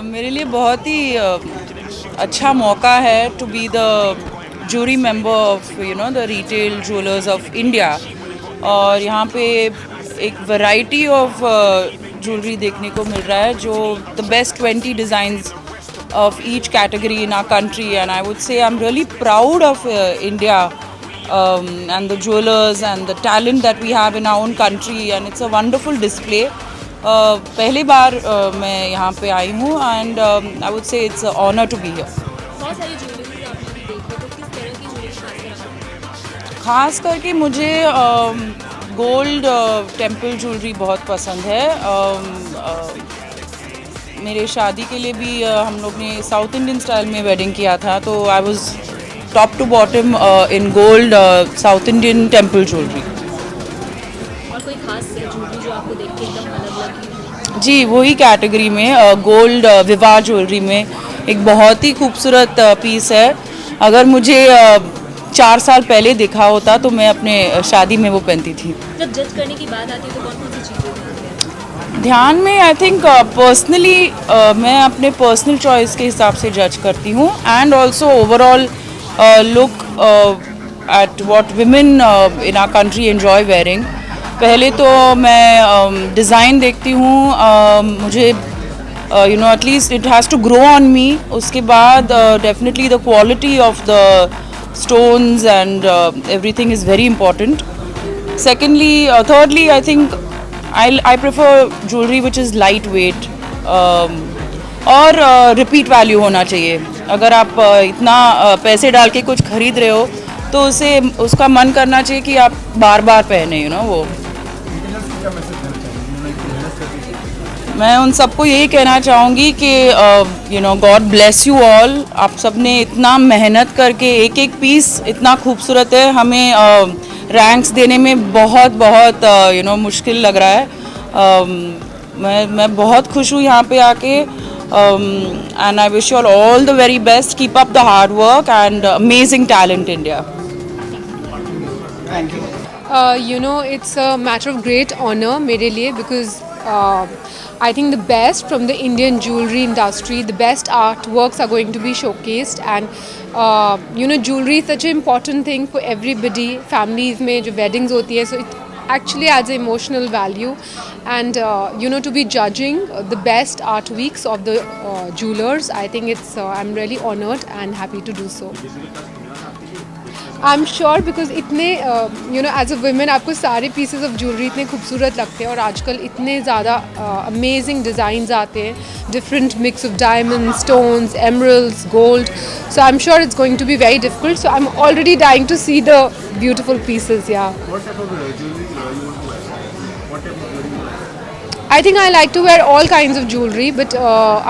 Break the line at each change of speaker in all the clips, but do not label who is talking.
मेरे लिए बहुत ही अच्छा मौका है to be the jury member of the retail jewellers of India. और यहाँ पे एक वैरायटी ऑफ ज्वेलरी देखने को मिल रहा है, जो the best 20 designs of each category in our country, and I would say I'm really proud of India, and the jewelers and the talent that we have in our own country, and it's a wonderful display. पहली बार मैं यहाँ पे आई हूँ, and I would say it's an honor to be here.
बहुत सारी jewellery आपने भी देखी, तो किस तरह की ज्वेलरी
खास करके मुझे गोल्ड टेम्पल ज्वेलरी बहुत पसंद है। मेरे शादी के लिए भी हम लोग ने साउथ इंडियन स्टाइल में वेडिंग किया था, तो I was top to bottom in gold South Indian temple jewellery.
और कोई खास ज्वेलरी जो आपको देख के एकदम अलग लगी?
जी, वही कैटेगरी में गोल्ड विवाह ज्वेलरी में एक बहुत ही खूबसूरत पीस है। अगर मुझे 4 साल पहले दिखा होता तो मैं अपने शादी में वो पहनती थी।
जब जज करने की बात आती है तो कौन कौन सी चीज़ें
ध्यान में आई थिंक पर्सनली मैं अपने पर्सनल चॉइस के हिसाब से जज करती हूँ, and also overall look at what women in our country enjoy wearing. पहले तो मैं डिज़ाइन देखती हूँ, मुझे at least it has to grow on me. उसके बाद definitely the quality of the stones and everything is very important. Secondly, thirdly, I think I prefer jewelry which is lightweight, और repeat value होना चाहिए। अगर आप इतना पैसे डाल के कुछ खरीद रहे हो तो उसे उसका मन करना चाहिए कि आप बार बार पहने वो। मैं उन सबको यही कहना चाहूँगी कि गॉड ब्लेस यू ऑल। आप सब ने इतना मेहनत करके एक एक पीस इतना खूबसूरत है, हमें रैंक्स देने में बहुत बहुत मुश्किल लग रहा है। मैं बहुत खुश हूँ यहाँ पे आके, and I wish you all the very best. Keep up the hard work and amazing talent India. Thank you.
It's a matter of great honor मेरे लिए, because I think the best from the Indian jewelry industry, the best artworks are going to be showcased, and jewelry is such an important thing for everybody. Families में जो weddings होती है, so it actually adds emotional value, and to be judging the best art weeks of the jewelers, I think I'm really honored and happy to do so. I'm sure because इतने as a women आपको सारे pieces of jewelry इतने खूबसूरत लगते हैं, और आजकल इतने ज़्यादा amazing designs आते हैं, different mix of diamonds, stones, emeralds, gold. So I'm sure it's going to be very difficult. So I'm already dying to see the beautiful pieces. Yeah.
What type of jewelry you want to wear? What type of jewelry you like?
I think I like to wear all kinds of jewelry, but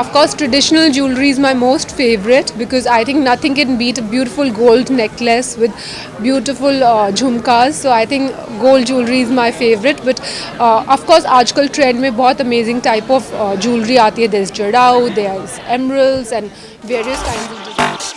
of course traditional jewelry is my most favorite, because I think nothing can beat a beautiful gold necklace with beautiful jhumkas. So I think gold jewelry is my favorite, but of course आजकल trend में बहुत amazing type of jewelry आती है. There's jadao, there's emeralds and various kinds of designs.